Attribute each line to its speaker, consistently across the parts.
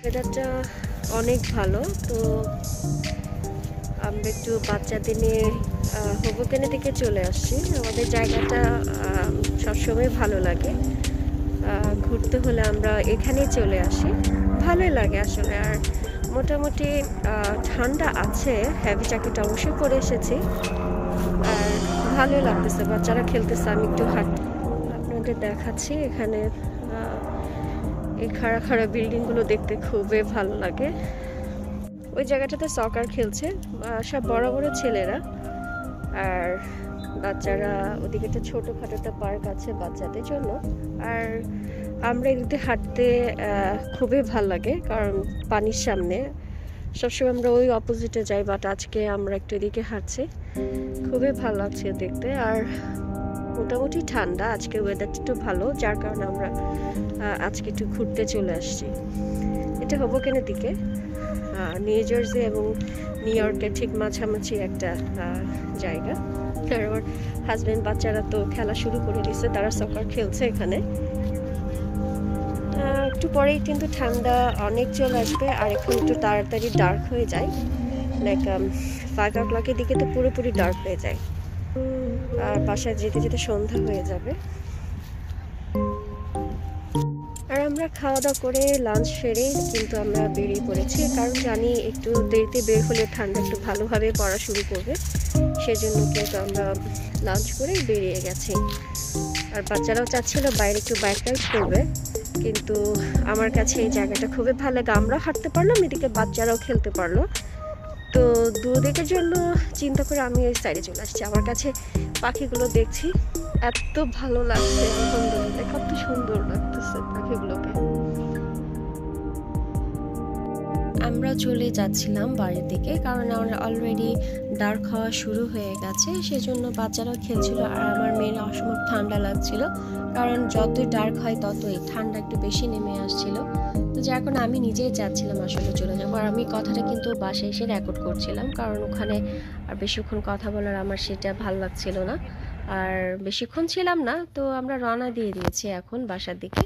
Speaker 1: ওয়েদারটা অনেক ভালো। তো আমরা একটু বাচ্চাদের নিয়ে হোবোকেনের দিকে চলে আসছি। আমাদের জায়গাটা সবসময় ভালো লাগে, ঘুরতে হলে আমরা এখানেই চলে আসি, ভালোই লাগে আসলে। আর মোটামুটি ঠান্ডা আছে, হেভি জ্যাকেট অবশ্যই পরে এসেছি, আর ভালোই লাগতেছে, বাচ্চারা খেলতেছে। আমি একটু আপনাদের দেখাচ্ছি, এখানে এই খাড়া খাড়া বিল্ডিংগুলো দেখতে খুবই ভালো লাগে। ওই জায়গাটাতে সকার খেলছে সব বড় বড় ছেলেরা, আর বাচ্চারা ওদিকে একটা ছোটোখাটো একটা পার্ক আছে বাচ্চাদের জন্য। আর আমরা এদিকে হাঁটতে খুবই ভাল লাগে, কারণ পানির সামনে সবসময় আমরা ওই অপোজিটে যাই, বাট আজকে আমরা একটু এদিকে হাঁটছি, খুবই ভালো লাগছে দেখতে। আর মোটামুটি ঠান্ডা, আজকে ওয়েদারটা একটু ভালো, যার কারণে আমরা আজকে একটু ঘুরতে চলে আসছি। এটা হোবোকেনের দিকে, নিউ জার্সি এবং নিউ ইয়র্কের ঠিক মাঝামাঝি একটা জায়গা। আর আমার হাজব্যান্ড বাচ্চারা তো খেলা শুরু করে দিয়েছে, তারা সকার খেলছে এখানে। একটু পরেই কিন্তু ঠান্ডা অনেক চলে আসবে, আর এখন একটু তাড়াতাড়ি ডার্ক হয়ে যায়, লাইক 5 o'clock দিকে তো পুরোপুরি ডার্ক হয়ে যায়, আর বাসায় যেতে যেতে সন্ধ্যা হয়ে যাবে। আর আমরা খাওয়া দাওয়া করে লাঞ্চ সেরে কিন্তু আমরা বেরিয়ে পড়েছি, কারণ জানি একটু দেরিতে বের হলে ঠান্ডা একটু ভালোভাবে পড়া শুরু করবে, সেজন্য কিন্তু আমরা লাঞ্চ করেই বেরিয়ে গেছি। আর বাচ্চারাও চাচ্ছিল বাইরে একটু বাইক রাইড করবে, কিন্তু আমার কাছে এই জায়গাটা খুবই ভালো লাগে। আমরাও হাঁটতে পারলাম, এদিকে বাচ্চারাও খেলতে পারলো। তো দুদিকের জন্য চিন্তা করে আমি এই সাইডে চলে আসছি। আমার কাছে পাখিগুলো দেখছি, এত ভালো লাগছে, আলহামদুলিল্লাহ, কত সুন্দর লাগতেছে পাখিগুলোকে। আমরা চলে যাচ্ছিলাম বাড়ির দিকে, কারণ আমার অলরেডি ডার্ক হওয়া শুরু হয়ে গেছে, সেজন্য বাচ্চারাও খেলছিল, আর আমার মেয়ের অসম্ভব ঠান্ডা লাগছিল, কারণ যতই ডার্ক হয় ততই ঠান্ডা একটু বেশি নেমে আসছিল। তো যার কারণে আমি নিজেই যাচ্ছিলাম আসলে চলে যাবো। আর আমি কথাটা কিন্তু বাসায় এসে রেকর্ড করছিলাম, কারণ ওখানে আর বেশিক্ষণ কথা বলার আমার সেটা ভালো লাগছিল না, আর বেশিক্ষণ ছিলাম না। তো আমরা রওনা দিয়ে দিয়েছি এখন বাসার দিকে।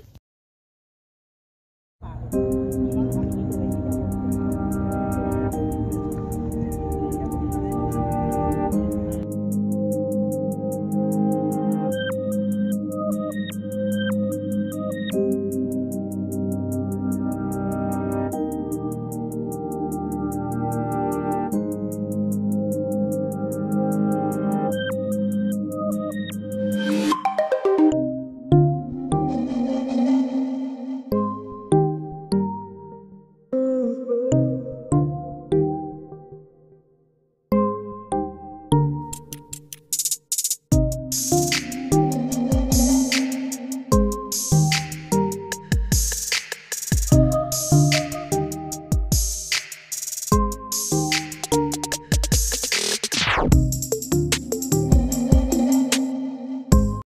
Speaker 1: you